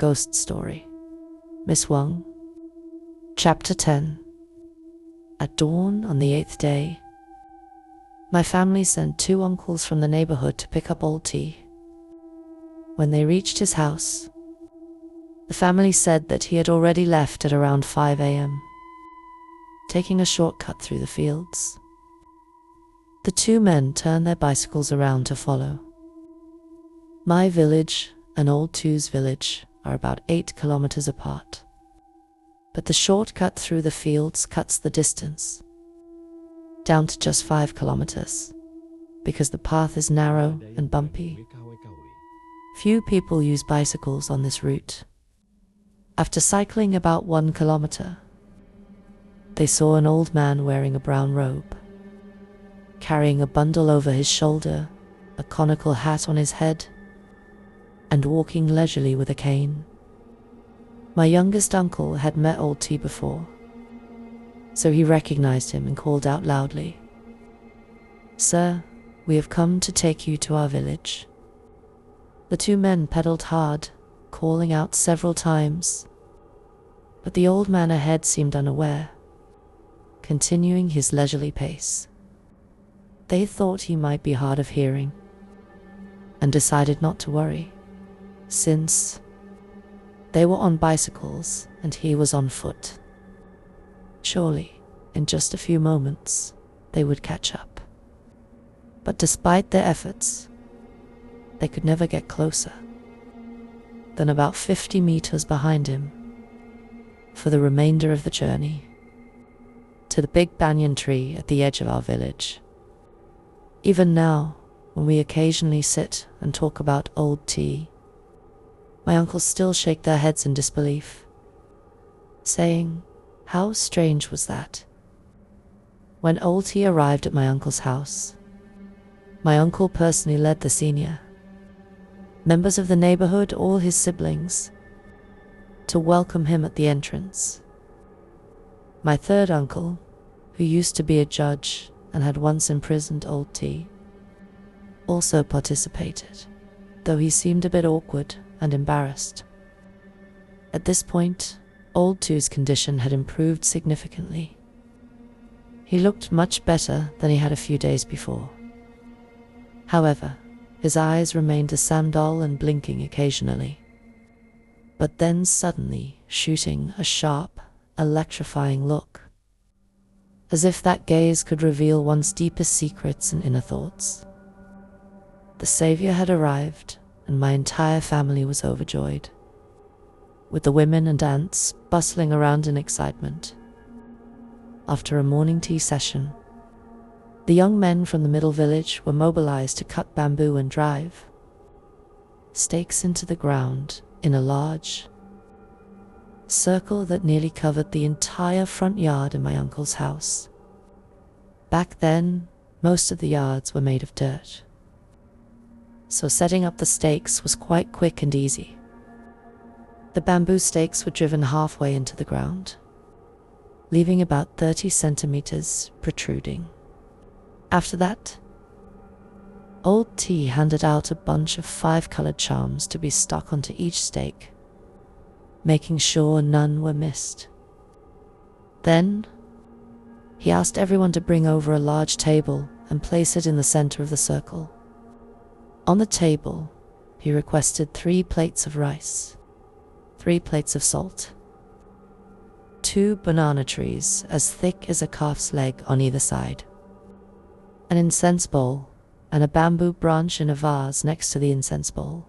Ghost Story. Miss Huong. Chapter 10. At dawn on the 8th day, my family sent 2 uncles from the neighborhood to pick up old T. When they reached his house, the family said that he had already left at around 5 a.m., taking a shortcut through the fields. The 2 men turned their bicycles around to follow. My village and old T's village are about 8 kilometers apart, but the shortcut through the fields cuts the distance down to just 5 kilometers because the path is narrow and bumpy. Few people use bicycles on this route. After cycling about 1 kilometer, they saw an old man wearing a brown robe, carrying a bundle over his shoulder, a conical hat on his head, and walking leisurely with a cane. My youngest uncle had met old T before, so he recognized him and called out loudly, "Sir, we have come to take you to our village." The 2 men pedaled hard, calling out several times, but the old man ahead seemed unaware, continuing his leisurely pace. They thought he might be hard of hearing and decided not to worry, since they were on bicycles and he was on foot. Surely, in just a few moments, they would catch up. But despite their efforts, they could never get closer than about 50 meters behind him for the remainder of the journey to the big banyan tree at the edge of our village. Even now, when we occasionally sit and talk about old T, my uncles still shake their heads in disbelief, saying, "How strange was that?" When old T arrived at my uncle's house, my uncle personally led the senior members of the neighborhood, all his siblings, to welcome him at the entrance. My 3rd uncle, who used to be a judge and had once imprisoned old T, also participated, though he seemed a bit awkward and embarrassed. At this point, old T's condition had improved significantly. He looked much better than he had a few days before. However, his eyes remained a dull and blinking occasionally, but then suddenly shooting a sharp, electrifying look, as if that gaze could reveal one's deepest secrets and inner thoughts. The savior had arrived, and my entire family was overjoyed, with the women and aunts bustling around in excitement. After a morning tea session, the young men from the middle village were mobilized to cut bamboo and drive stakes into the ground in a large circle that nearly covered the entire front yard in my uncle's house. Back then, most of the yards were made of dirt, so setting up the stakes was quite quick and easy. The bamboo stakes were driven halfway into the ground, leaving about 30 centimeters protruding. After that, old T handed out a bunch of 5-colored charms to be stuck onto each stake, making sure none were missed. Then, he asked everyone to bring over a large table and place it in the center of the circle. On the table, he requested 3 plates of rice, 3 plates of salt, 2 banana trees as thick as a calf's leg on either side, an incense bowl, and a bamboo branch in a vase next to the incense bowl.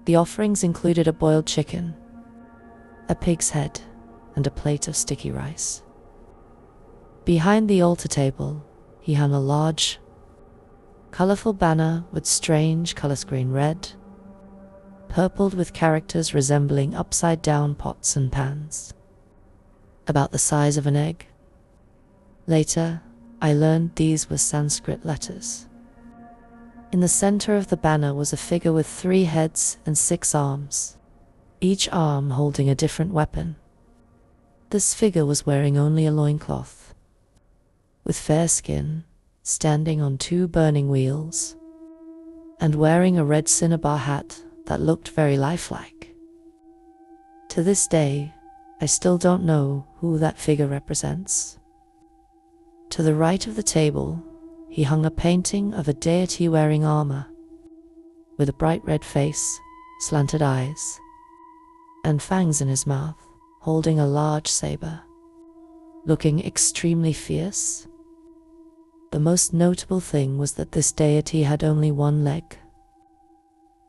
The offerings included a boiled chicken, a pig's head, and a plate of sticky rice. Behind the altar table, he hung a large, colorful banner with strange color screen red, purpled with characters resembling upside-down pots and pans, about the size of an egg. Later, I learned these were Sanskrit letters. In the center of the banner was a figure with 3 heads and 6 arms, each arm holding a different weapon. This figure was wearing only a loincloth, with fair skin, standing on 2 burning wheels, and wearing a red cinnabar hat that looked very lifelike. To this day, I still don't know who that figure represents. To the right of the table, he hung a painting of a deity wearing armor, with a bright red face, slanted eyes, and fangs in his mouth, holding a large saber, looking extremely fierce. The most notable thing was that this deity had only one leg.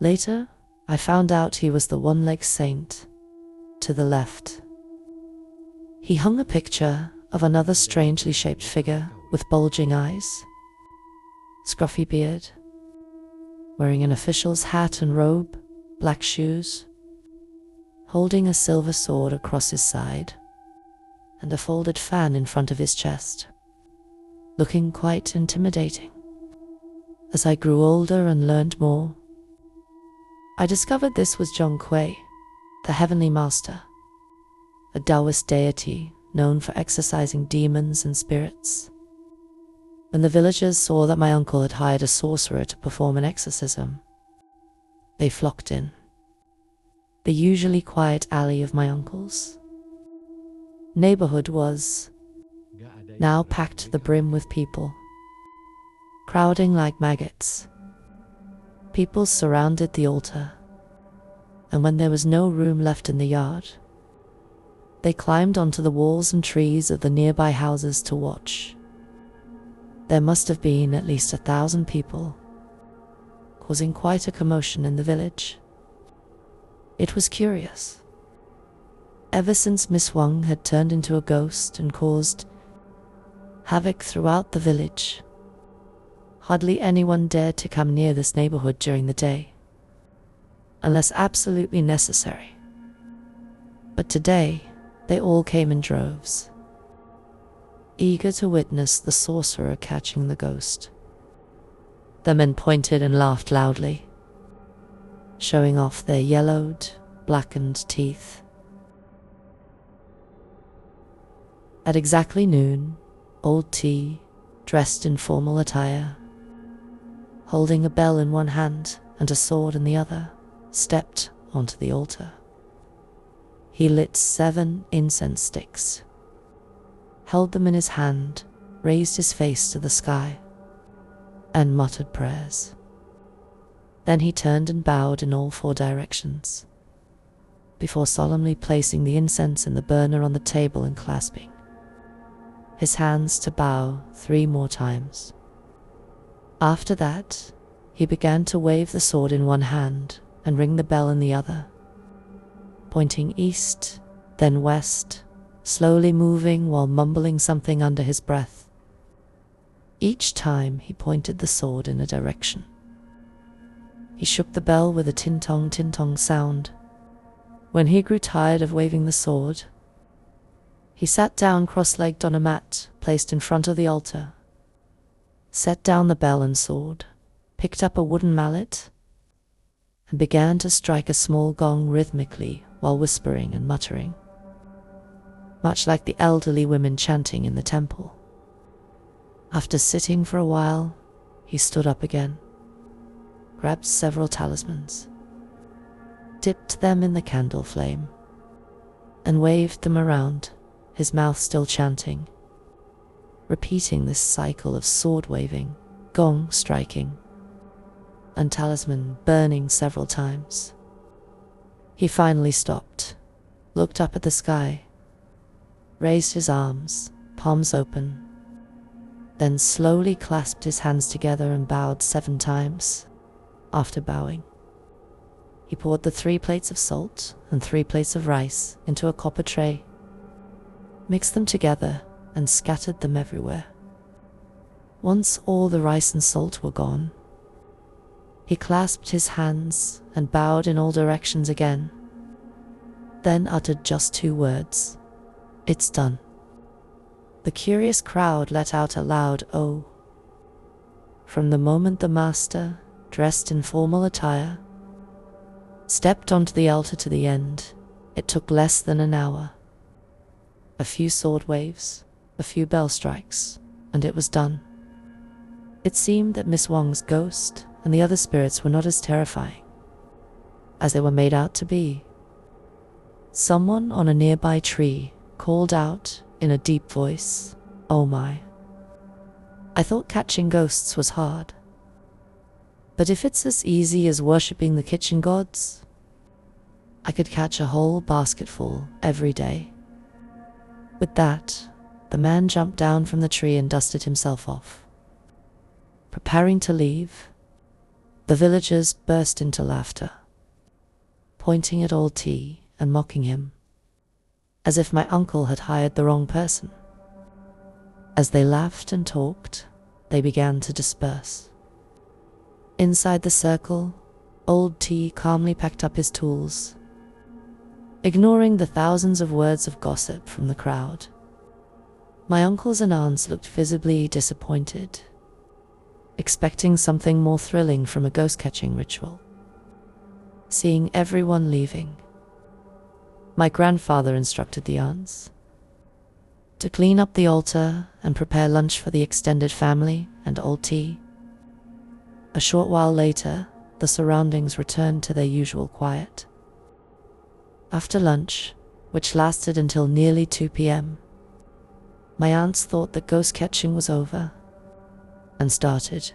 Later, I found out he was the one-legged saint to the left. He hung a picture of another strangely shaped figure with bulging eyes, scruffy beard, wearing an official's hat and robe, black shoes, holding a silver sword across his side, and a folded fan in front of his chest, looking quite intimidating. As I grew older and learned more, I discovered this was Zhong Kui, the Heavenly Master, a Taoist deity known for exorcising demons and spirits. When the villagers saw that my uncle had hired a sorcerer to perform an exorcism, they flocked in. The usually quiet alley of my uncle's neighborhood was now packed to the brim with people, crowding like maggots. People surrounded the altar, and when there was no room left in the yard, they climbed onto the walls and trees of the nearby houses to watch. There must have been at least 1,000 people, causing quite a commotion in the village. It was curious. Ever since Miss Huong had turned into a ghost and caused havoc throughout the village, hardly anyone dared to come near this neighborhood during the day, unless absolutely necessary. But today, they all came in droves, eager to witness the sorcerer catching the ghost. The men pointed and laughed loudly, showing off their yellowed, blackened teeth. At exactly noon, old T, dressed in formal attire, holding a bell in one hand and a sword in the other, stepped onto the altar. He lit 7 incense sticks, held them in his hand, raised his face to the sky, and muttered prayers. Then he turned and bowed in all 4 directions, before solemnly placing the incense in the burner on the table and clasping his hands to bow 3 more times. After that, he began to wave the sword in one hand and ring the bell in the other, pointing east, then west, slowly moving while mumbling something under his breath. Each time he pointed the sword in a direction. He shook the bell with a ting-tong sound. When he grew tired of waving the sword, he sat down cross-legged on a mat placed in front of the altar, set down the bell and sword, picked up a wooden mallet, and began to strike a small gong rhythmically while whispering and muttering, much like the elderly women chanting in the temple. After sitting for a while, he stood up again, grabbed several talismans, dipped them in the candle flame, and waved them around, his mouth still chanting, repeating this cycle of sword waving, gong striking, and talisman burning several times. He finally stopped, looked up at the sky, raised his arms, palms open, then slowly clasped his hands together and bowed 7 times. After bowing, he poured the 3 plates of salt and 3 plates of rice into a copper tray, mixed them together, and scattered them everywhere. Once all the rice and salt were gone, he clasped his hands and bowed in all directions again, then uttered just 2 words, "It's done." The curious crowd let out a loud "oh." From the moment the master, dressed in formal attire, stepped onto the altar to the end, it took less than an hour. A few sword waves, a few bell strikes, and it was done. It seemed that Miss Huong's ghost and the other spirits were not as terrifying as they were made out to be. Someone on a nearby tree called out in a deep voice, "Oh my." I thought catching ghosts was hard. But if it's as easy as worshipping the kitchen gods, I could catch a whole basketful every day. With that, the man jumped down from the tree and dusted himself off. Preparing to leave, the villagers burst into laughter, pointing at old T and mocking him, as if my uncle had hired the wrong person. As they laughed and talked, they began to disperse. Inside the circle, old T calmly packed up his tools, ignoring the thousands of words of gossip from the crowd. My uncles and aunts looked visibly disappointed, expecting something more thrilling from a ghost-catching ritual. Seeing everyone leaving, my grandfather instructed the aunts to clean up the altar and prepare lunch for the extended family and old T. A short while later, the surroundings returned to their usual quiet. After lunch, which lasted until nearly 2 p.m., my aunts thought that ghost catching was over and started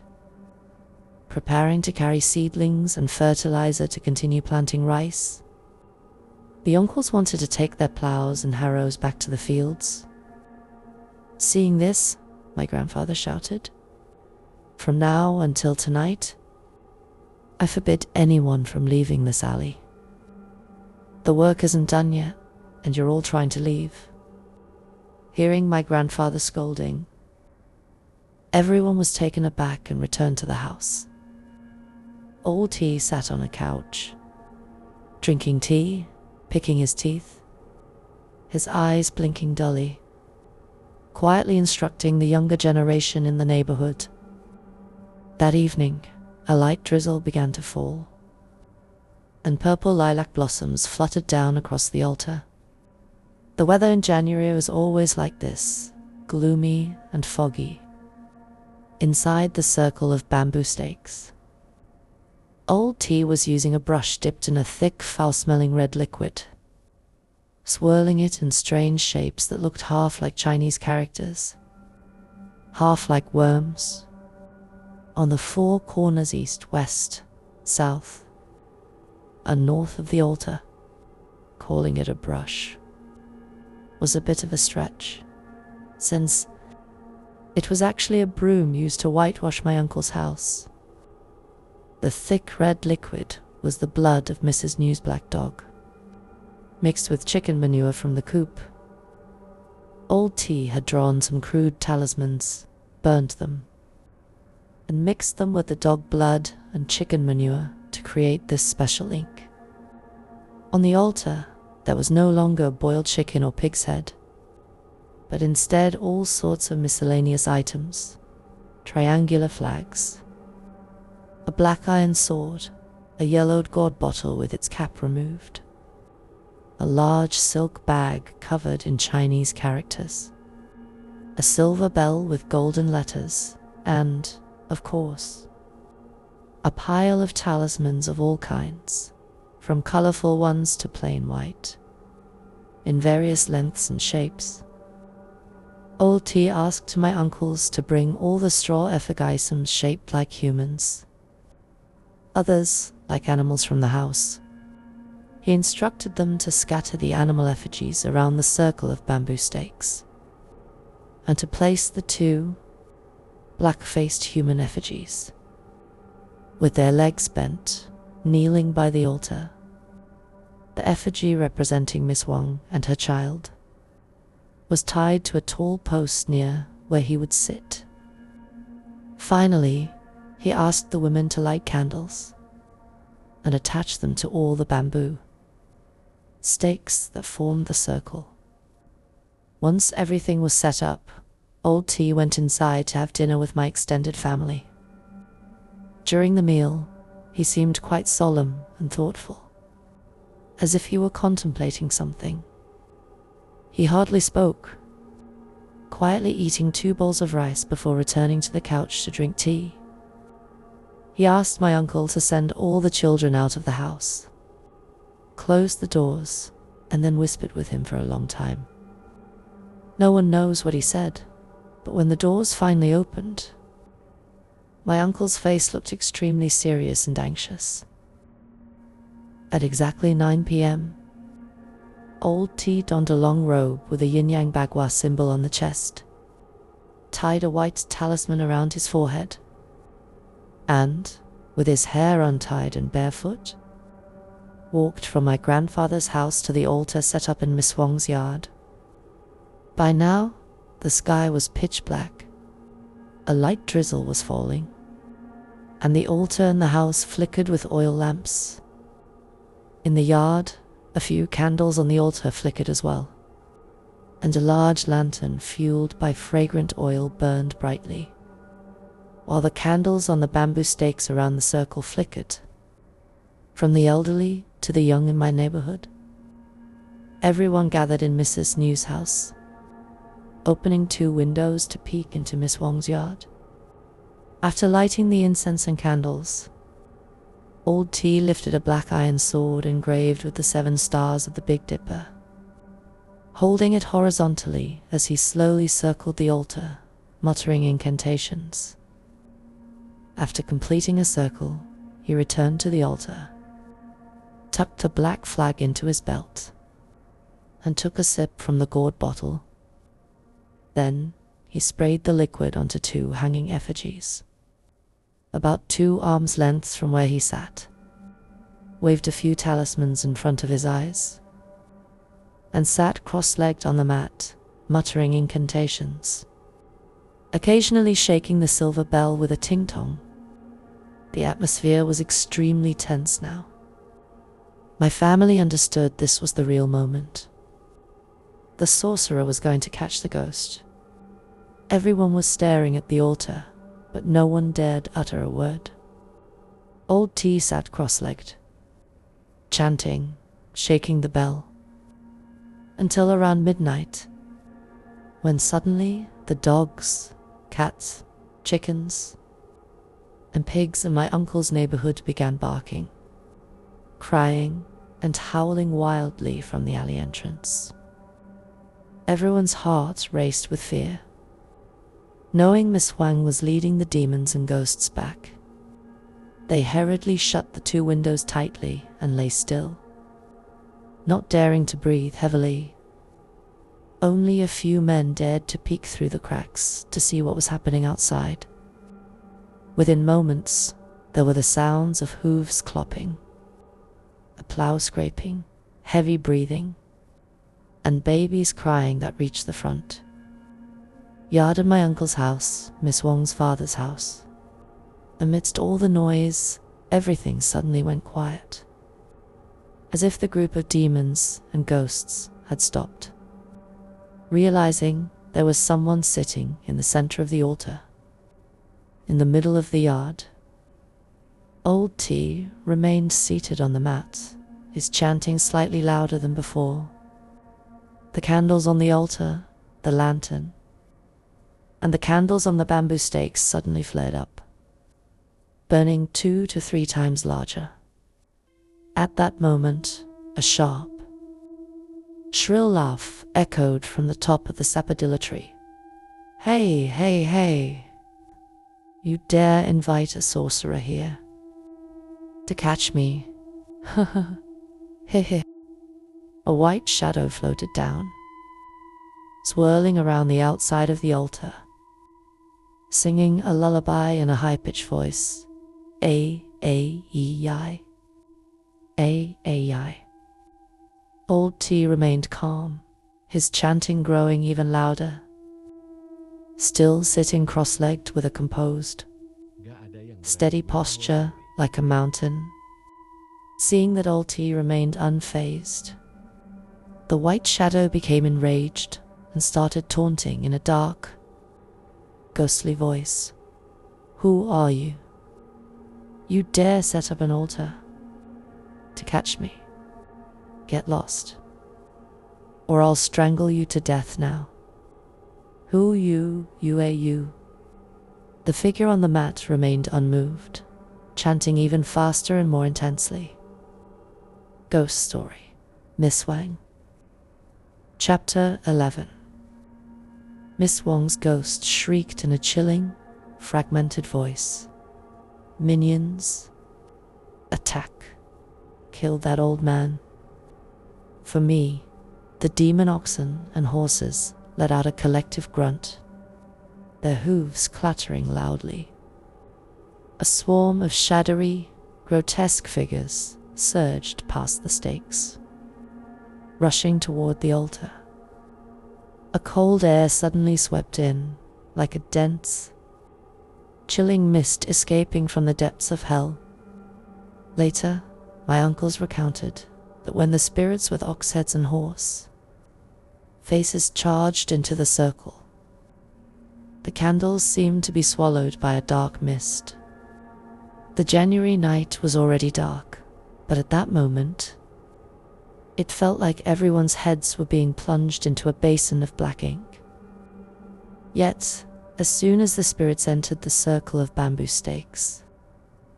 preparing to carry seedlings and fertilizer to continue planting rice. The uncles wanted to take their plows and harrows back to the fields. Seeing this, my grandfather shouted, "From now until tonight, I forbid anyone from leaving this alley. The work isn't done yet, and you're all trying to leave." Hearing my grandfather scolding, everyone was taken aback and returned to the house. Old T sat on a couch, drinking tea, picking his teeth, his eyes blinking dully, quietly instructing the younger generation in the neighborhood. That evening, a light drizzle began to fall, and purple lilac blossoms fluttered down across the altar. The weather in January was always like this, gloomy and foggy. Inside the circle of bamboo stakes, old T was using a brush dipped in a thick, foul-smelling red liquid, swirling it in strange shapes that looked half like Chinese characters, half like worms. On the 4 corners east, west, south, and north of the altar, calling it a brush was a bit of a stretch, since it was actually a broom used to whitewash my uncle's house. The thick red liquid was the blood of Mrs. New's black dog, mixed with chicken manure from the coop. Old T had drawn some crude talismans, burned them, and mixed them with the dog blood and chicken manure to create this special ink. On the altar, there was no longer boiled chicken or pig's head, but instead all sorts of miscellaneous items, triangular flags, a black iron sword, a yellowed gourd bottle with its cap removed, a large silk bag covered in Chinese characters, a silver bell with golden letters, and, of course, a pile of talismans of all kinds, from colorful ones to plain white, in various lengths and shapes. Old T asked my uncles to bring all the straw effigisms shaped like humans, others like animals from the house. He instructed them to scatter the animal effigies around the circle of bamboo stakes, and to place the 2 black-faced human effigies, with their legs bent, kneeling by the altar. The effigy representing Miss Huong and her child was tied to a tall post near where he would sit. Finally, he asked the women to light candles and attach them to all the bamboo stakes that formed the circle. Once everything was set up, old T went inside to have dinner with my extended family. During the meal, he seemed quite solemn and thoughtful, as if he were contemplating something. He hardly spoke, quietly eating 2 bowls of rice before returning to the couch to drink tea. He asked my uncle to send all the children out of the house, close the doors, and then whispered with him for a long time. No one knows what he said, but when the doors finally opened, my uncle's face looked extremely serious and anxious. At exactly 9 p.m., Old T donned a long robe with a yin-yang bagua symbol on the chest, tied a white talisman around his forehead, and, with his hair untied and barefoot, walked from my grandfather's house to the altar set up in Miss Huong's yard. By now, the sky was pitch black. A light drizzle was falling, and the altar in the house flickered with oil lamps. In the yard, a few candles on the altar flickered as well, and a large lantern fueled by fragrant oil burned brightly, while the candles on the bamboo stakes around the circle flickered. From the elderly to the young in my neighborhood, everyone gathered in Mrs. New's house, opening 2 windows to peek into Miss Huong's yard. After lighting the incense and candles, Old T lifted a black iron sword engraved with the 7 stars of the Big Dipper, holding it horizontally as he slowly circled the altar, muttering incantations. After completing a circle, he returned to the altar, tucked a black flag into his belt, and took a sip from the gourd bottle. Then he sprayed the liquid onto 2 hanging effigies, about 2 arms' lengths from where he sat, waved a few talismans in front of his eyes, and sat cross-legged on the mat, muttering incantations, occasionally shaking the silver bell with a ting-tong. The atmosphere was extremely tense now. My family understood this was the real moment. The sorcerer was going to catch the ghost. Everyone was staring at the altar, but no one dared utter a word. Old T sat cross-legged, chanting, shaking the bell, until around midnight, when suddenly the dogs, cats, chickens, and pigs in my uncle's neighborhood began barking, crying, and howling wildly from the alley entrance. Everyone's hearts raced with fear, knowing Miss Huang was leading the demons and ghosts back. They hurriedly shut the 2 windows tightly and lay still, not daring to breathe heavily. Only a few men dared to peek through the cracks to see what was happening outside. Within moments, there were the sounds of hooves clopping, a plow scraping, heavy breathing, and babies crying that reached the front yard of my uncle's house, Miss Huong's father's house. Amidst all the noise, everything suddenly went quiet, as if the group of demons and ghosts had stopped, realizing there was someone sitting in the center of the altar, in the middle of the yard. Old T remained seated on the mat, his chanting slightly louder than before. The candles on the altar, the lantern, and the candles on the bamboo stakes suddenly flared up, burning 2 to 3 times larger. At that moment, a sharp, shrill laugh echoed from the top of the sapodilla tree. "Hey, hey, hey! You dare invite a sorcerer here to catch me? Heh." A white shadow floated down, swirling around the outside of the altar, singing a lullaby in a high-pitched voice. A-A-E-I. A-A-I. Old T remained calm, his chanting growing even louder, still sitting cross-legged with a composed, steady posture like a mountain. Seeing that Old T remained unfazed, the white shadow became enraged and started taunting in a dark, ghostly voice. "Who are you? You dare set up an altar to catch me? Get lost, or I'll strangle you to death now. Who you? The figure on the mat remained unmoved, chanting even faster and more intensely. "Ghost story. Miss Huang, Chapter 11. Miss Huong's ghost shrieked in a chilling, fragmented voice. Minions, attack, kill that old man. For me, the demon oxen and horses let out a collective grunt, their hooves clattering loudly. A swarm of shadowy, grotesque figures surged past the stakes, rushing toward the altar. A cold air suddenly swept in, like a dense, chilling mist escaping from the depths of hell. Later, my uncles recounted that when the spirits with ox heads and horse faces charged into the circle, the candles seemed to be swallowed by a dark mist. The January night was already dark, but at that moment, it felt like everyone's heads were being plunged into a basin of black ink. Yet, as soon as the spirits entered the circle of bamboo stakes,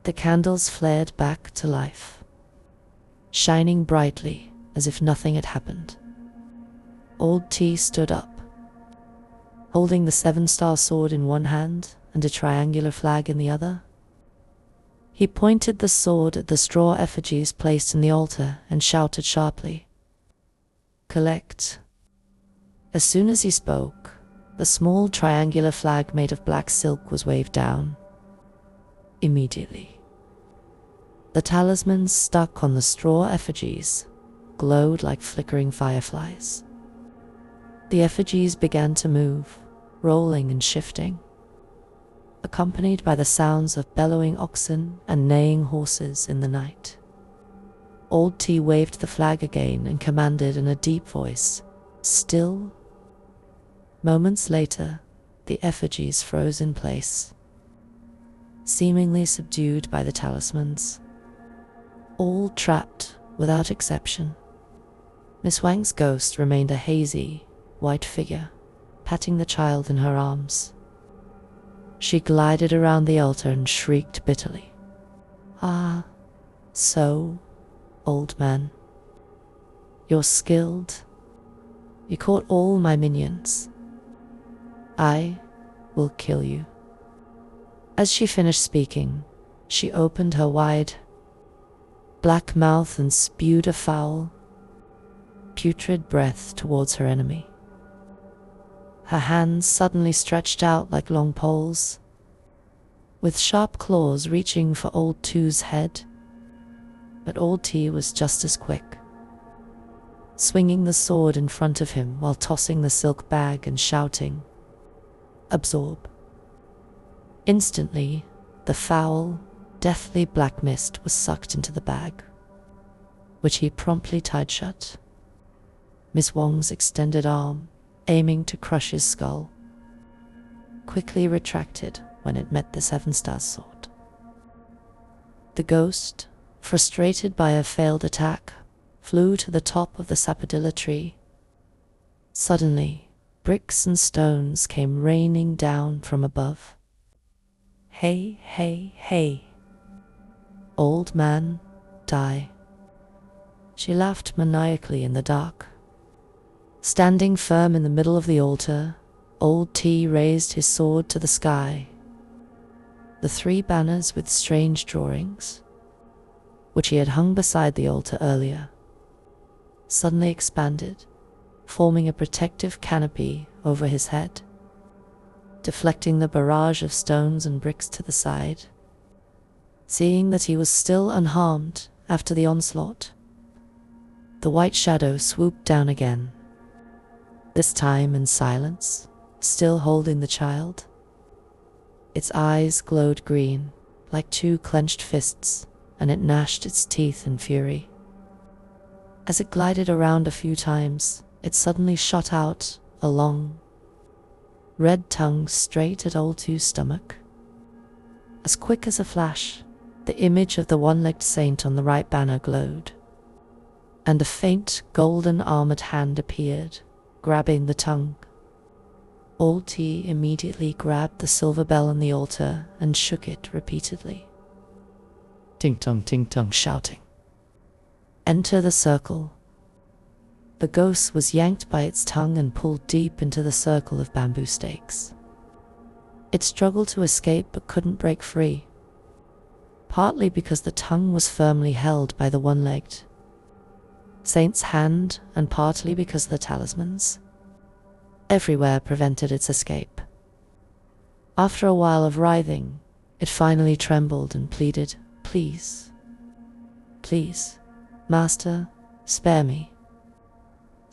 the candles flared back to life, shining brightly as if nothing had happened. Old T stood up, holding the 7-star sword in one hand and a triangular flag in the other. He pointed the sword at the straw effigies placed in the altar and shouted sharply, "Collect." As soon as he spoke, the small triangular flag made of black silk was waved down. Immediately, the talismans stuck on the straw effigies glowed like flickering fireflies. The effigies began to move, rolling and shifting, accompanied by the sounds of bellowing oxen and neighing horses in the night. Old T waved the flag again and commanded in a deep voice, "Still." Moments later, the effigies froze in place, seemingly subdued by the talismans, all trapped without exception. Miss Huang's ghost remained a hazy, white figure, patting the child in her arms. She glided around the altar and shrieked bitterly, "Ah, so, old man. You're skilled. You caught all my minions. I will kill you." As she finished speaking, she opened her wide, black mouth and spewed a foul, putrid breath towards her enemy. Her hands suddenly stretched out like long poles, with sharp claws reaching for Old T's head. But Old T was just as quick, swinging the sword in front of him while tossing the silk bag and shouting, "Absorb." Instantly, the foul, deathly black mist was sucked into the bag, which he promptly tied shut. Miss Huong's extended arm, aiming to crush his skull, quickly retracted when it met the 7-star sword. The ghost, frustrated by a failed attack, flew to the top of the sapodilla tree. Suddenly, bricks and stones came raining down from above. "Hey, hey, hey. Old man, die." She laughed maniacally in the dark. Standing firm in the middle of the altar, Old T raised his sword to the sky. The 3 banners with strange drawings, which he had hung beside the altar earlier, suddenly expanded, forming a protective canopy over his head, deflecting the barrage of stones and bricks to the side. Seeing that he was still unharmed after the onslaught, the white shadow swooped down again, this time in silence, still holding the child. Its eyes glowed green, like 2 clenched fists, and it gnashed its teeth in fury. As it glided around a few times, it suddenly shot out a long, red tongue straight at Old T's stomach. As quick as a flash, the image of the 1-legged saint on the right banner glowed, and a faint, golden armored hand appeared, grabbing the tongue. Old T immediately grabbed the silver bell on the altar and shook it repeatedly. Ting-tung, shouting, "Enter the circle." The ghost was yanked by its tongue and pulled deep into the circle of bamboo stakes. It struggled to escape but couldn't break free, partly because the tongue was firmly held by the one-legged saint's hand, and partly because the talismans everywhere prevented its escape. After a while of writhing, it finally trembled and pleaded, "Please, please, Master, spare me.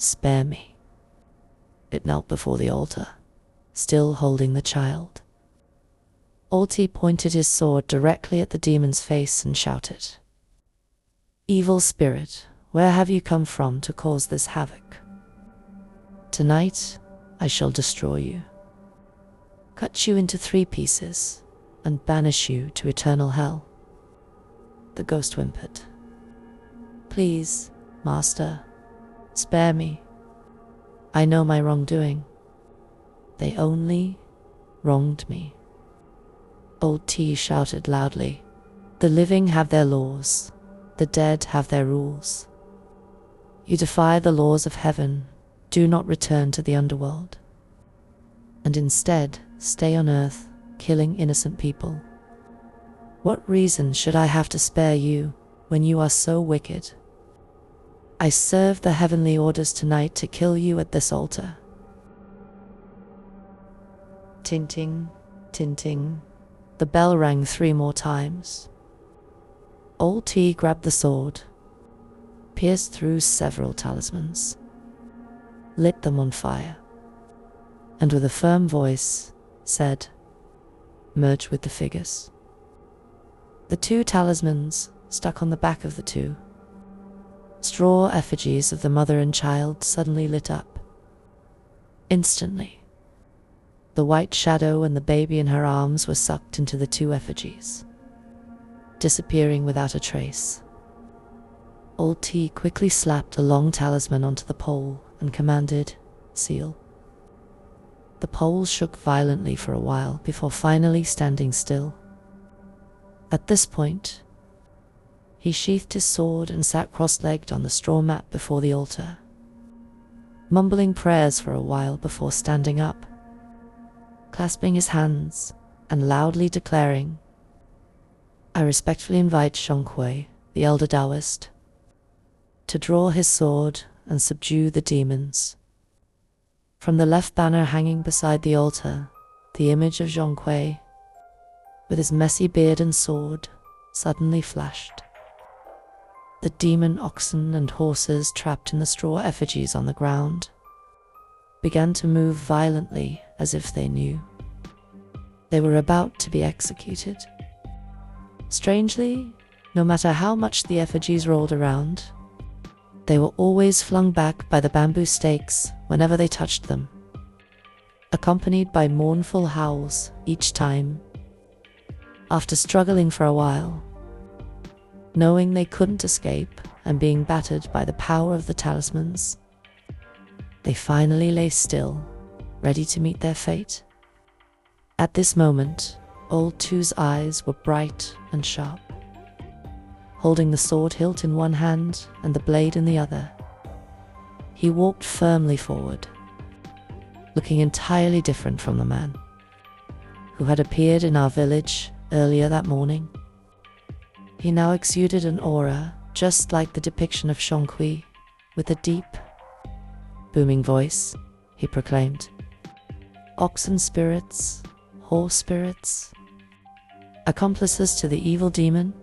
Spare me." It knelt before the altar, still holding the child. Old T pointed his sword directly at the demon's face and shouted, "Evil spirit, where have you come from to cause this havoc? Tonight I shall destroy you, cut you into 3 pieces, and banish you to eternal hell." The ghost whimpered, "Please, Master, spare me. I know my wrongdoing. They only wronged me." Old T shouted loudly, "The living have their laws, the dead have their rules. You defy the laws of heaven, do not return to the underworld, and instead stay on earth, killing innocent people. What reason should I have to spare you when you are so wicked? I serve the heavenly orders tonight to kill you at this altar." Ting-ting, ting-ting. The bell rang 3 more times. Old T grabbed the sword, pierced through several talismans, lit them on fire, and with a firm voice said, "Merge with the figures." The 2 talismans stuck on the back of the 2 straw effigies of the mother and child suddenly lit up. Instantly, the white shadow and the baby in her arms were sucked into the 2 effigies, disappearing without a trace. Old T quickly slapped a long talisman onto the pole and commanded, "Seal." The pole shook violently for a while before finally standing still. At this point, he sheathed his sword and sat cross-legged on the straw mat before the altar, mumbling prayers for a while before standing up, clasping his hands and loudly declaring, "I respectfully invite Zhonghui, the elder Taoist, to draw his sword and subdue the demons." From the left banner hanging beside the altar, the image of Zhonghui, with his messy beard and sword, suddenly flashed. The demon oxen and horses trapped in the straw effigies on the ground began to move violently as if they knew they were about to be executed. Strangely, no matter how much the effigies rolled around, they were always flung back by the bamboo stakes whenever they touched them, accompanied by mournful howls each time. After struggling for a while, knowing they couldn't escape and being battered by the power of the talismans, they finally lay still, ready to meet their fate. At this moment, Old Two's eyes were bright and sharp. Holding the sword hilt in one hand and the blade in the other, he walked firmly forward, looking entirely different from the man who had appeared in our village earlier that morning. He now exuded an aura just like the depiction of Zhonghui. With a deep, booming voice, he proclaimed, "Oxen spirits, horse spirits, accomplices to the evil demon,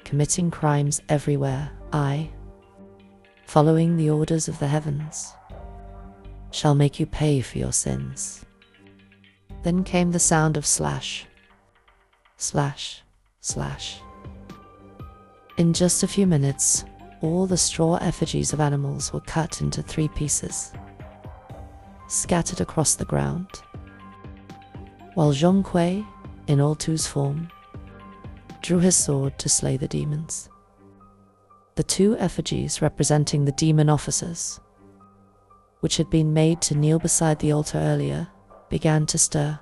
committing crimes everywhere, I, following the orders of the heavens, shall make you pay for your sins." Then came the sound of slash, slash, slash. In just a few minutes, all the straw effigies of animals were cut into 3 pieces, scattered across the ground, while Zhonghui, in Old Two's form, drew his sword to slay the demons. The 2 effigies representing the demon officers, which had been made to kneel beside the altar earlier, began to stir.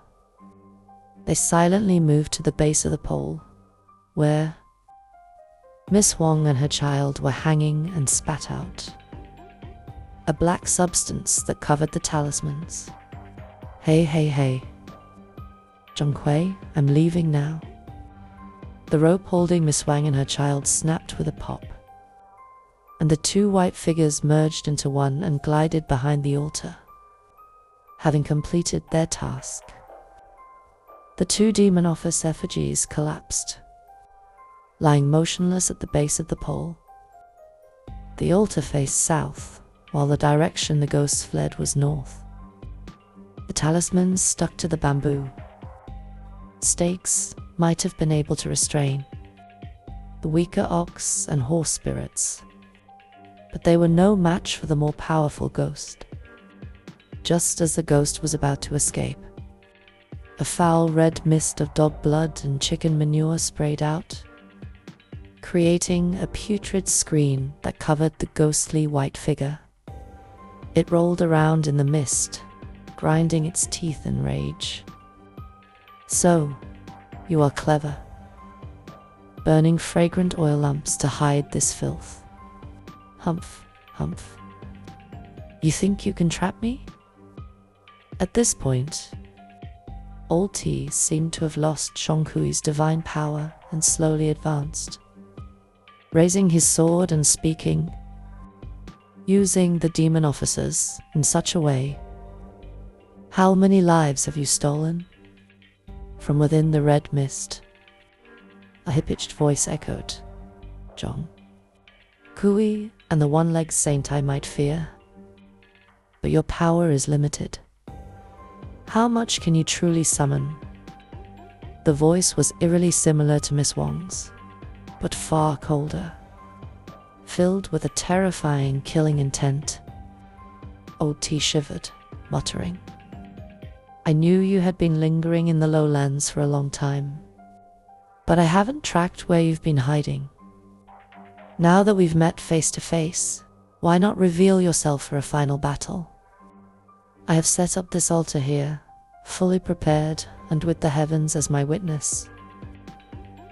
They silently moved to the base of the pole, where Miss Huong and her child were hanging and spat out. a black substance that covered the talismans. Hey, hey, hey. Zhonghui, I'm leaving now. The rope holding Miss Wang and her child snapped with a pop, and the two white figures merged into one and glided behind the altar. Having completed their task, the two demon office effigies collapsed, lying motionless at the base of the pole. The altar faced south, while the direction the ghosts fled was north. The talismans stuck to the bamboo. Stakes might have been able to restrain the weaker ox and horse spirits, but they were no match for the more powerful ghost. Just as the ghost was about to escape, a foul red mist of dog blood and chicken manure sprayed out, creating a putrid screen that covered the ghostly white figure. It rolled around in the mist, grinding its teeth in rage. So, you are clever, burning fragrant oil lamps to hide this filth. Humph, humph. You think you can trap me? At this point, Old T seemed to have lost Shonghui's divine power and slowly advanced, raising his sword and speaking, using the demon officers in such a way. How many lives have you stolen? From within the red mist, a high-pitched voice echoed. Zhong Kui and the one-legged saint I might fear, but your power is limited. How much can you truly summon? The voice was eerily similar to Miss Wang's, but far colder, filled with a terrifying killing intent. Old T shivered, muttering, I knew you had been lingering in the lowlands for a long time, but I haven't tracked where you've been hiding. Now that we've met face to face, why not reveal yourself for a final battle? I have set up this altar here, fully prepared and with the heavens as my witness.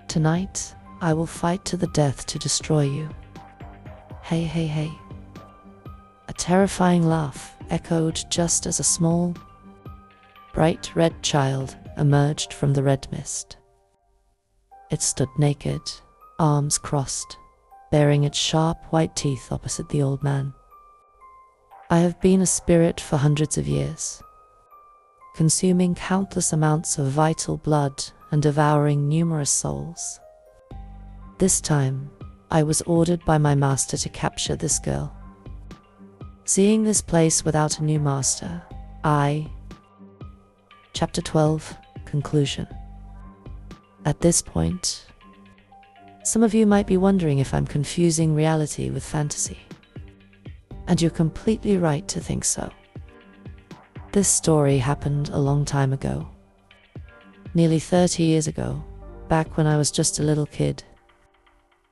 Tonight, I will fight to the death to destroy you. Hey, hey, hey. A terrifying laugh echoed just as a small, bright red child emerged from the red mist. It stood naked, arms crossed, baring its sharp white teeth opposite the old man. I have been a spirit for hundreds of years, consuming countless amounts of vital blood and devouring numerous souls. This time, I was ordered by my master to capture this girl. Seeing this place without a new master, Chapter 12, Conclusion. At this point, some of you might be wondering if I'm confusing reality with fantasy. And you're completely right to think so. This story happened a long time ago. Nearly 30 years ago, back when I was just a little kid.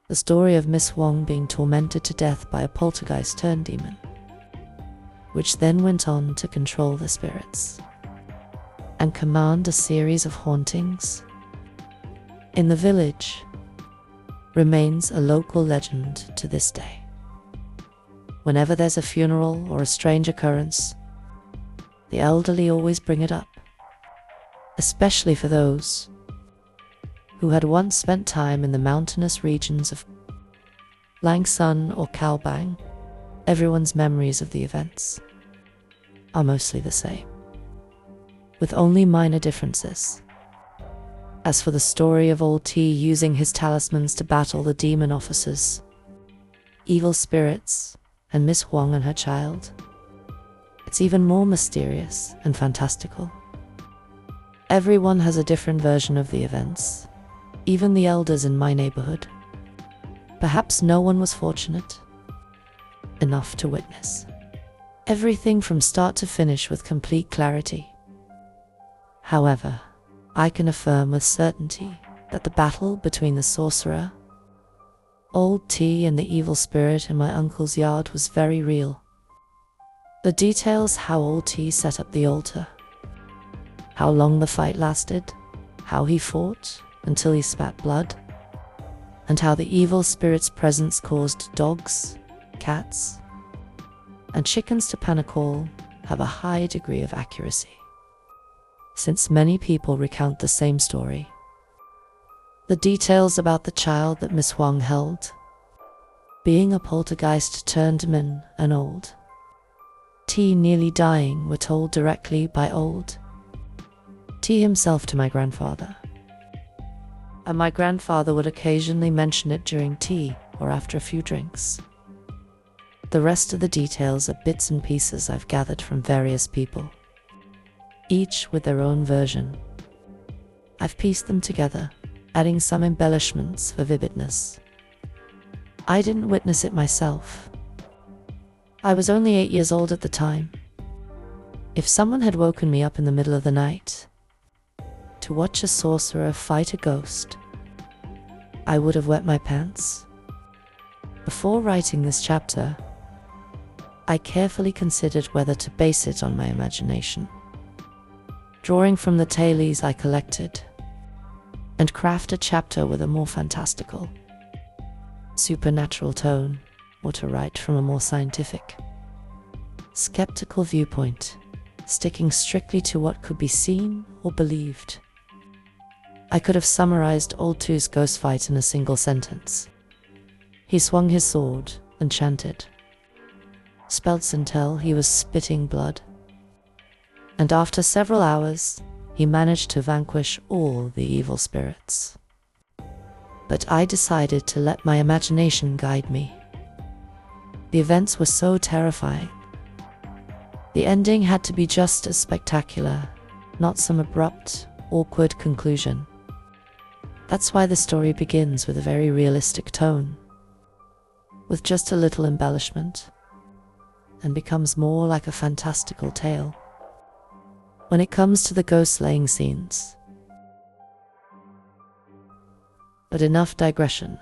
The story of Miss Huong being tormented to death by a poltergeist turned demon, which then went on to control the spirits and command a series of hauntings. In the village remains a local legend to this day. Whenever there's a funeral or a strange occurrence, the elderly always bring it up, especially for those who had once spent time in the mountainous regions of Langsun or Kalbang. Everyone's memories of the events are mostly the same, with only minor differences. As for the story of Old T using his talismans to battle the demon officers, evil spirits, and Miss Huang and her child, it's even more mysterious and fantastical. Everyone has a different version of the events, even the elders in my neighborhood. Perhaps no one was fortunate enough to witness everything from start to finish with complete clarity. However, I can affirm with certainty that the battle between the sorcerer, Old T, and the evil spirit in my uncle's yard was very real. The details: how Old T set up the altar, how long the fight lasted, how he fought until he spat blood, and how the evil spirit's presence caused dogs, cats, and chickens to Panacall have a high degree of accuracy, since many people recount the same story. The details about the child that Miss Huong held, being a poltergeist turned min and old T nearly dying, were told directly by old T himself to my grandfather. And my grandfather would occasionally mention it during tea or after a few drinks. The rest of the details are bits and pieces I've gathered from various people, each with their own version. I've pieced them together, adding some embellishments for vividness. I didn't witness it myself. I was only 8 years old at the time. If someone had woken me up in the middle of the night to watch a sorcerer fight a ghost, I would have wet my pants. Before writing this chapter, I carefully considered whether to base it on my imagination, drawing from the tailies I collected, and craft a chapter with a more fantastical, supernatural tone, or to write from a more scientific, skeptical viewpoint, sticking strictly to what could be seen or believed. I could have summarized Old Two's ghost fight in a single sentence. He swung his sword and chanted spells until he was spitting blood, and after several hours, he managed to vanquish all the evil spirits. But I decided to let my imagination guide me. The events were so terrifying. The ending had to be just as spectacular, not some abrupt, awkward conclusion. That's why the story begins with a very realistic tone, with just a little embellishment, and becomes more like a fantastical tale when it comes to the ghost-slaying scenes. But enough digression.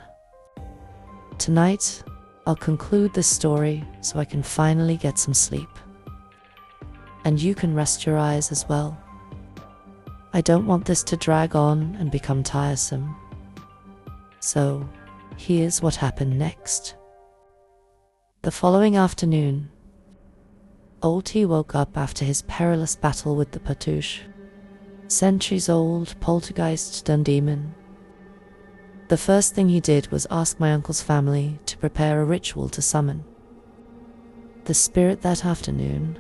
Tonight, I'll conclude this story so I can finally get some sleep. And you can rest your eyes as well. I don't want this to drag on and become tiresome. So, here's what happened next. The following afternoon, Old T woke up after his perilous battle with the Patouche, centuries-old poltergeist demon. The first thing he did was ask my uncle's family to prepare a ritual to summon the spirit that afternoon,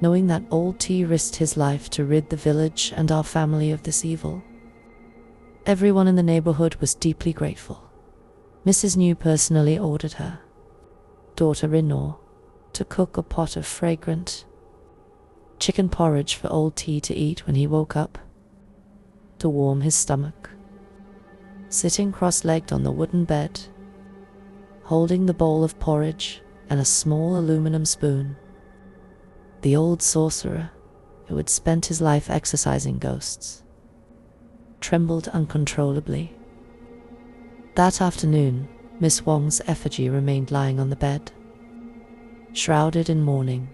knowing that Old T risked his life to rid the village and our family of this evil. Everyone in the neighborhood was deeply grateful. Mrs. New personally ordered her daughter-in-law to cook a pot of fragrant chicken porridge for Old T to eat when he woke up, to warm his stomach. Sitting cross-legged on the wooden bed, holding the bowl of porridge and a small aluminum spoon, the old sorcerer, who had spent his life exorcising ghosts, trembled uncontrollably. That afternoon, Miss Huong's effigy remained lying on the bed, shrouded in mourning.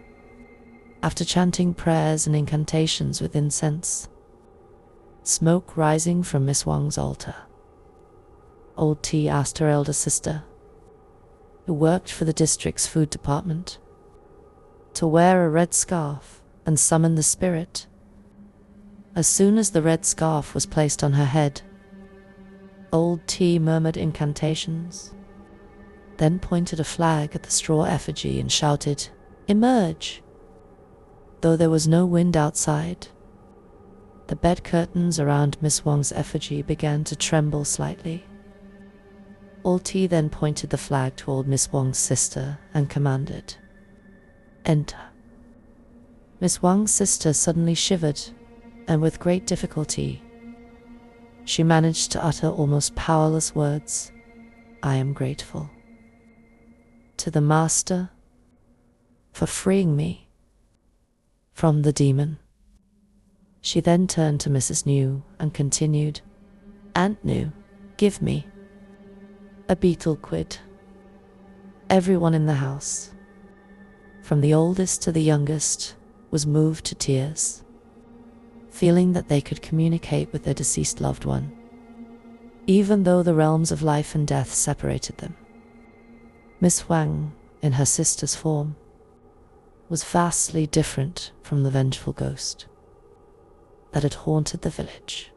After chanting prayers and incantations with incense, smoke rising from Miss Huong's altar, Old T asked her elder sister, who worked for the district's food department, to wear a red scarf and summon the spirit. As soon as the red scarf was placed on her head, Old T murmured incantations, then pointed a flag at the straw effigy and shouted, "Emerge!" Though there was no wind outside, the bed curtains around Miss Huong's effigy began to tremble slightly. Old T then pointed the flag to old Miss Huong's sister and commanded, "Enter." Miss Huong's sister suddenly shivered, and with great difficulty, she managed to utter almost powerless words, "I am grateful to the Master for freeing me from the demon." She then turned to Mrs. New and continued, "Aunt New, give me a beetle quid." Everyone in the house, from the oldest to the youngest, was moved to tears, feeling that they could communicate with their deceased loved one, even though the realms of life and death separated them. Miss Huang in her sister's form, was vastly different from the vengeful ghost that had haunted the village.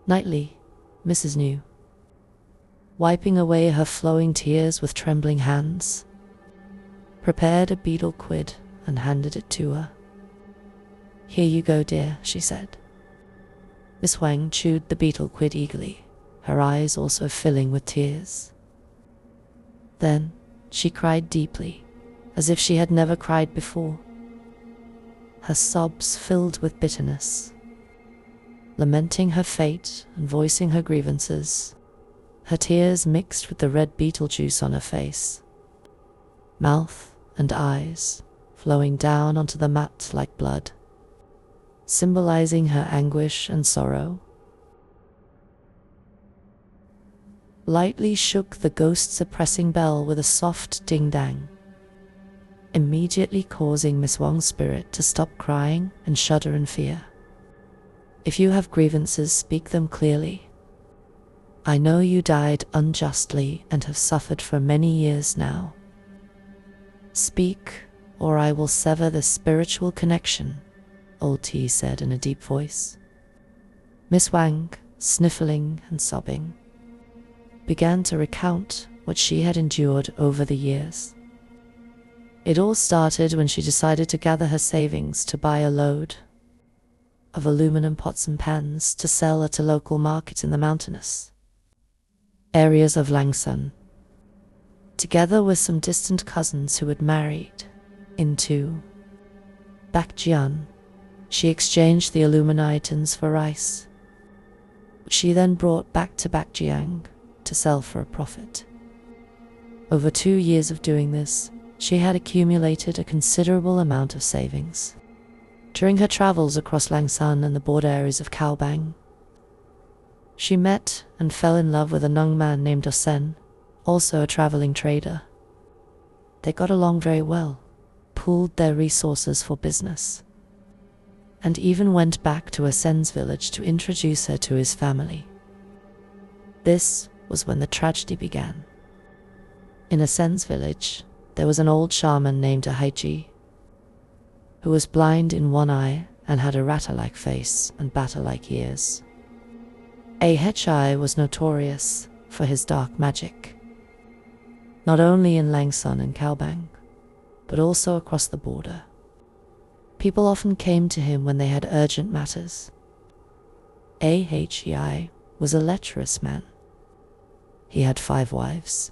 Nightly, Mrs. New, wiping away her flowing tears with trembling hands, prepared a betel quid and handed it to her. "Here you go, dear," she said. Miss Huang chewed the betel quid eagerly, her eyes also filling with tears. Then she cried deeply, as if she had never cried before. Her sobs filled with bitterness, lamenting her fate and voicing her grievances. Her tears mixed with the red betel juice on her face, mouth and eyes flowing down onto the mat like blood, symbolizing her anguish and sorrow. Lightly shook the ghost's suppressing bell with a soft ding-dang, immediately causing Miss Huang's spirit to stop crying and shudder in fear. "If you have grievances, speak them clearly. I know you died unjustly and have suffered for many years now. Speak, or I will sever the spiritual connection," Old T said in a deep voice. Miss Huang, sniffling and sobbing, began to recount what she had endured over the years. It all started when she decided to gather her savings to buy a load of aluminum pots and pans to sell at a local market in the mountainous areas of Langsan. Together with some distant cousins who had married into Bakjian, she exchanged the aluminitons for rice, which she then brought back to Bakjiang to sell for a profit. Over 2 years of doing this, she had accumulated a considerable amount of savings. During her travels across Langsan and the border areas of Kaobang, she met and fell in love with a young man named Osen, also a traveling trader. They got along very well, pooled their resources for business, and even went back to Osen's village to introduce her to his family. This was when the tragedy began. In Osen's village, there was an old shaman named Ahaichi, who was blind in one eye and had a ratter-like face and batter-like ears. Ahaichi was notorious for his dark magic, not only in Langsan and Kaobang, but also across the border. People often came to him when they had urgent matters. Ahaichi was a lecherous man. He had 5 wives,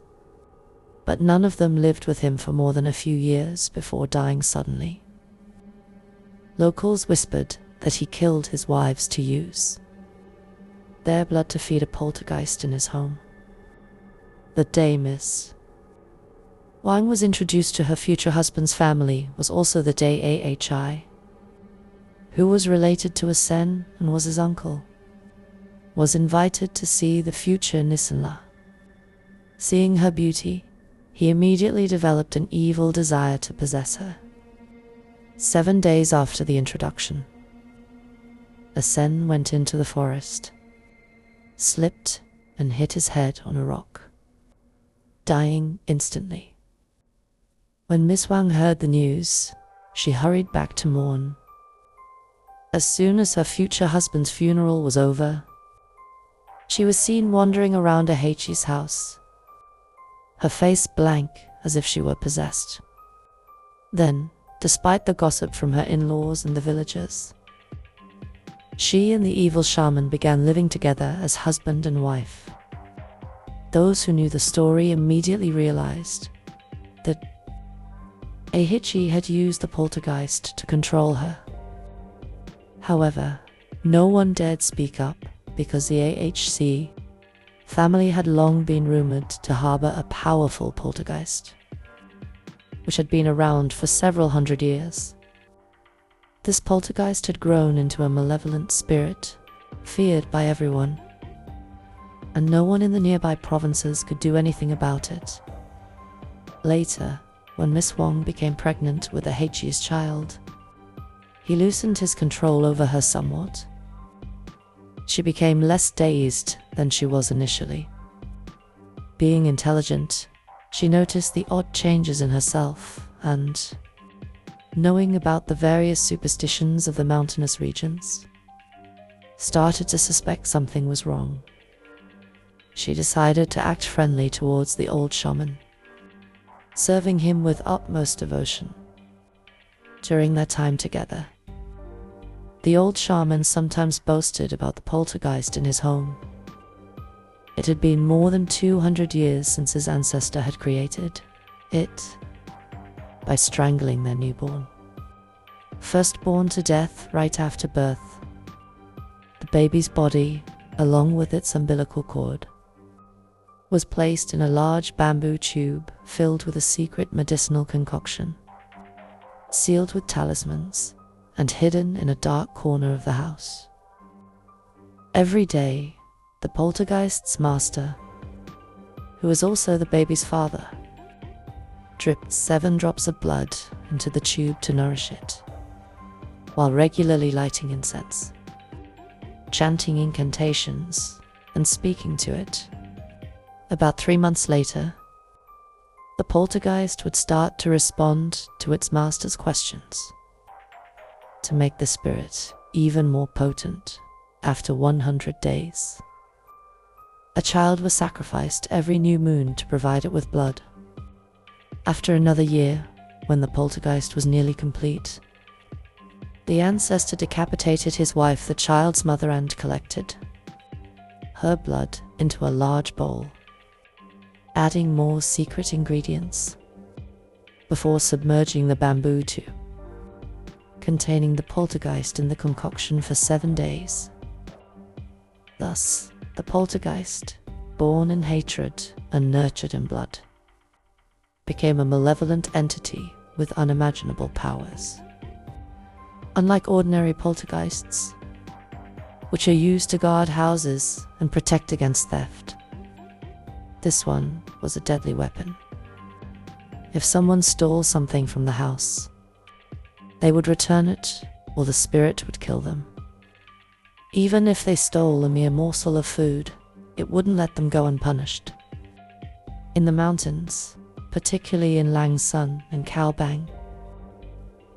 but none of them lived with him for more than a few years before dying suddenly. Locals whispered that he killed his wives to use their blood to feed a poltergeist in his home. The day Miss Huang was introduced to her future husband's family was also the day Ahaichi, who was related to Asen and was his uncle, was invited to see the future Nisanla. Seeing her beauty, he immediately developed an evil desire to possess her. 7 days after the introduction, Asen went into the forest, slipped and hit his head on a rock, dying instantly. When Miss Huang heard the news, she hurried back to mourn. As soon as her future husband's funeral was over, she was seen wandering around Ahaichi's house, her face blank as if she were possessed. Then, despite the gossip from her in-laws and the villagers, she and the evil shaman began living together as husband and wife. Those who knew the story immediately realized that Ahaichi had used the poltergeist to control her. However, no one dared speak up because the Ahaichi family had long been rumored to harbor a powerful poltergeist, which had been around for several hundred years. This poltergeist had grown into a malevolent spirit, feared by everyone, and no one in the nearby provinces could do anything about it. Later, when Miss Huang became pregnant with Ahaichi's child, he loosened his control over her somewhat. She became less dazed than she was initially. Being intelligent, She noticed the odd changes in herself and, knowing about the various superstitions of the mountainous regions, started to suspect something was wrong. She decided to act friendly towards the old shaman, serving him with utmost devotion. During their time together, the old shaman sometimes boasted about the poltergeist in his home. It had been more than 200 years since his ancestor had created it by strangling their newborn, firstborn, to death right after birth. The baby's body, along with its umbilical cord, was placed in a large bamboo tube filled with a secret medicinal concoction, sealed with talismans, and hidden in a dark corner of the house. Every day, the poltergeist's master, who was also the baby's father, dripped 7 drops of blood into the tube to nourish it, while regularly lighting incense, chanting incantations, and speaking to it. About 3 months later, the poltergeist would start to respond to its master's questions. To make the spirit even more potent, after 100 days, a child was sacrificed every new moon to provide it with blood. After another year, when the poltergeist was nearly complete, the ancestor decapitated his wife, the child's mother, and collected her blood into a large bowl, adding more secret ingredients before submerging the bamboo tube containing the poltergeist in the concoction for 7 days. Thus, the poltergeist, born in hatred and nurtured in blood, became a malevolent entity with unimaginable powers. Unlike ordinary poltergeists, which are used to guard houses and protect against theft, this one was a deadly weapon. If someone stole something from the house, they would return it, or the spirit would kill them. Even if they stole a mere morsel of food, it wouldn't let them go unpunished. In the mountains, particularly in Lang Sun and Khao Bang,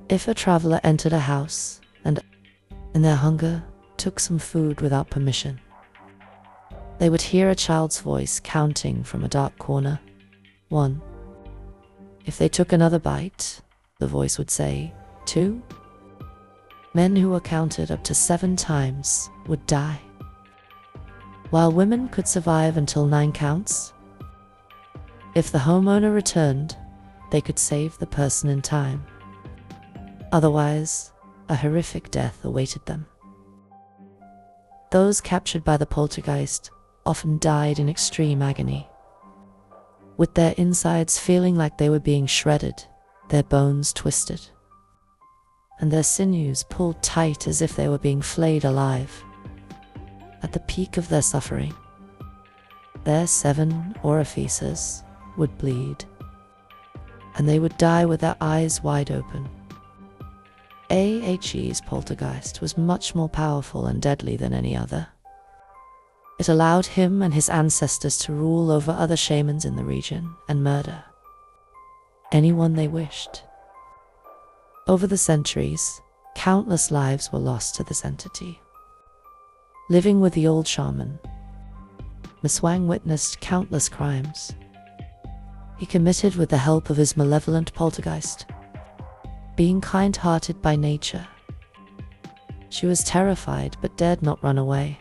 if a traveler entered a house and, in their hunger, took some food without permission, they would hear a child's voice counting from a dark corner. 1. If they took another bite, the voice would say, 2. Men who were counted up to 7 times would die, while women could survive until 9 counts. If the homeowner returned, they could save the person in time. Otherwise, a horrific death awaited them. Those captured by the poltergeist often died in extreme agony, with their insides feeling like they were being shredded, their bones twisted, and their sinews pulled tight as if they were being flayed alive. At the peak of their suffering, their 7 orifices would bleed, and they would die with their eyes wide open. Ahe's poltergeist was much more powerful and deadly than any other. It allowed him and his ancestors to rule over other shamans in the region and murder anyone they wished. Over the centuries, countless lives were lost to this entity. Living with the old shaman, Miss Huang witnessed countless crimes he committed with the help of his malevolent poltergeist. Being kind-hearted by nature, she was terrified but dared not run away,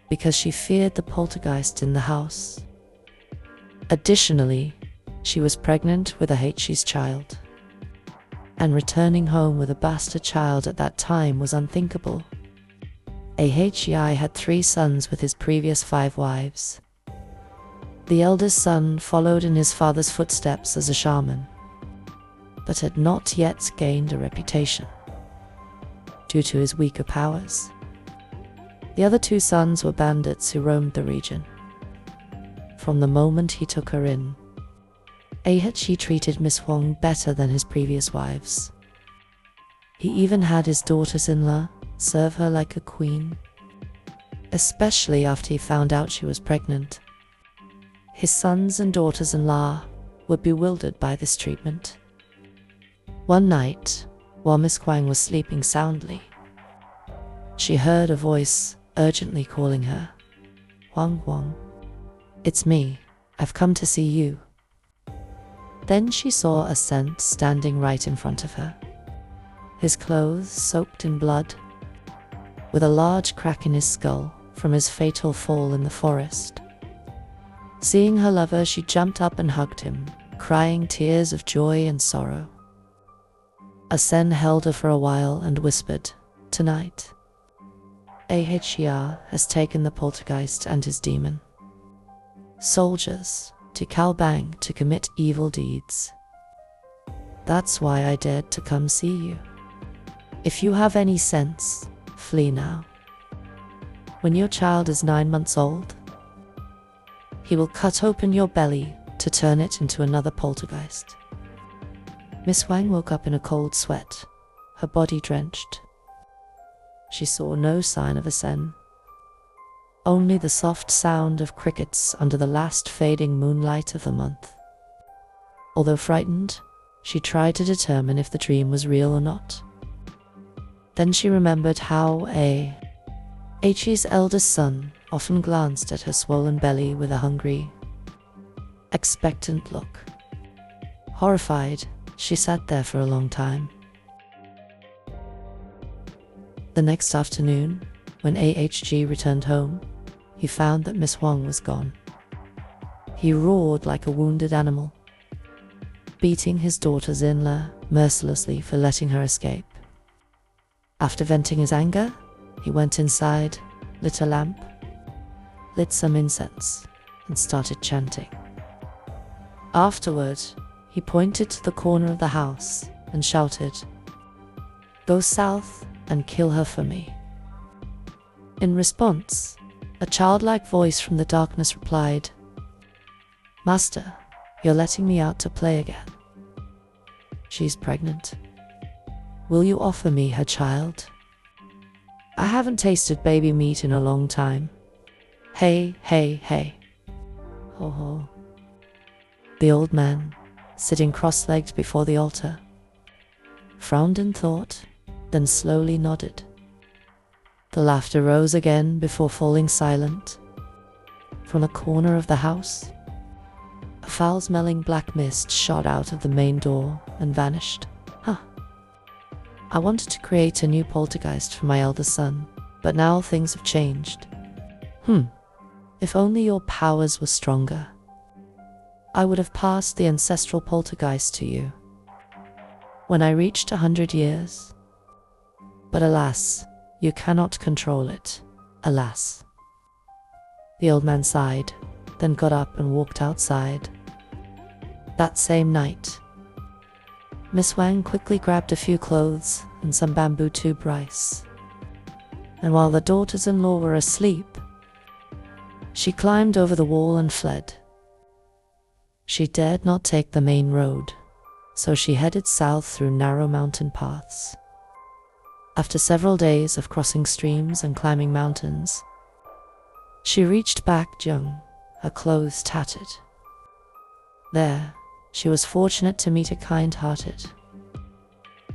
because she feared the poltergeist in the house. Additionally, she was pregnant with Ahe's child, and returning home with a bastard child at that time was unthinkable. Ahe had 3 sons with his previous 5 wives. The eldest son followed in his father's footsteps as a shaman, but had not yet gained a reputation due to his weaker powers. The other 2 sons were bandits who roamed the region. From the moment he took her in, Ahe treated Miss Huong better than his previous wives. He even had his daughters-in-law serve her like a queen, especially after he found out she was pregnant. His sons and daughters-in-law were bewildered by this treatment. One night, while Miss Huang was sleeping soundly, she heard a voice urgently calling her. "Huang Huang, it's me. I've come to see you." Then she saw a Sen standing right in front of her, his clothes soaked in blood, with a large crack in his skull from his fatal fall in the forest. Seeing her lover, she jumped up and hugged him, crying tears of joy and sorrow. Sen held her for a while and whispered, "Tonight, Ahr has taken the poltergeist and his demon. Soldiers to Kalbang to commit evil deeds. That's why I dared to come see you. If you have any sense, flee now. When your child is 9 months old, he will cut open your belly to turn it into another poltergeist." Miss Huang woke up in a cold sweat, her body drenched. She saw no sign of a Sen, only the soft sound of crickets under the last fading moonlight of the month. Although frightened, she tried to determine if the dream was real or not. Then she remembered how H's eldest son often glanced at her swollen belly with a hungry, expectant look. Horrified, she sat there for a long time. The next afternoon, when Ahg returned home, he found that Miss Huang was gone. He roared like a wounded animal, beating his daughters-in-law mercilessly for letting her escape. After venting his anger, he went inside, lit a lamp, lit some incense, and started chanting. Afterward, he pointed to the corner of the house and shouted, "Go south and kill her for me." In response, a childlike voice from the darkness replied, "Master, you're letting me out to play again. She's pregnant. Will you offer me her child? I haven't tasted baby meat in a long time. Hey, hey, hey." Ho ho. The old man, sitting cross-legged before the altar, frowned in thought, then slowly nodded. The laughter rose again before falling silent. From the corner of the house, a foul-smelling black mist shot out of the main door and vanished. I wanted to create a new poltergeist for my eldest son, but now things have changed. If only your powers were stronger, I would have passed the ancestral poltergeist to you when I reached 100 years. But alas, you cannot control it, alas." The old man sighed, then got up and walked outside. That same night, Miss Huang quickly grabbed a few clothes and some bamboo tube rice, and while the daughters-in-law were asleep, she climbed over the wall and fled. She dared not take the main road, so she headed south through narrow mountain paths. After several days of crossing streams and climbing mountains, she reached Bakjung, her clothes tattered. There, she was fortunate to meet a kind-hearted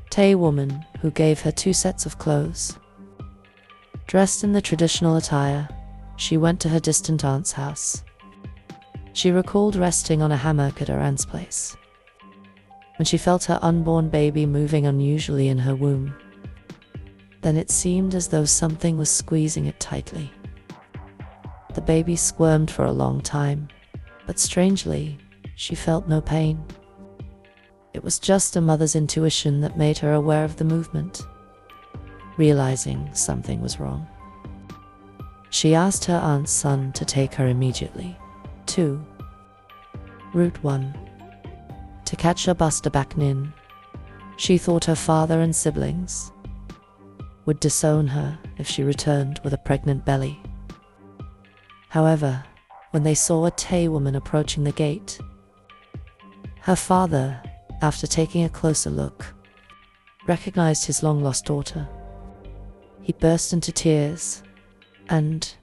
Tay woman who gave her 2 sets of clothes. Dressed in the traditional attire, she went to her distant aunt's house. She recalled resting on a hammock at her aunt's place when she felt her unborn baby moving unusually in her womb. Then it seemed as though something was squeezing it tightly. The baby squirmed for a long time, but strangely, she felt no pain. It was just a mother's intuition that made her aware of the movement. Realizing something was wrong, she asked her aunt's son to take her immediately to Route 1 to catch a bus to Backnin. She thought her father and siblings would disown her if she returned with a pregnant belly. However, when they saw a Tay woman approaching the gate, her father, after taking a closer look, recognized his long-lost daughter. He burst into tears and,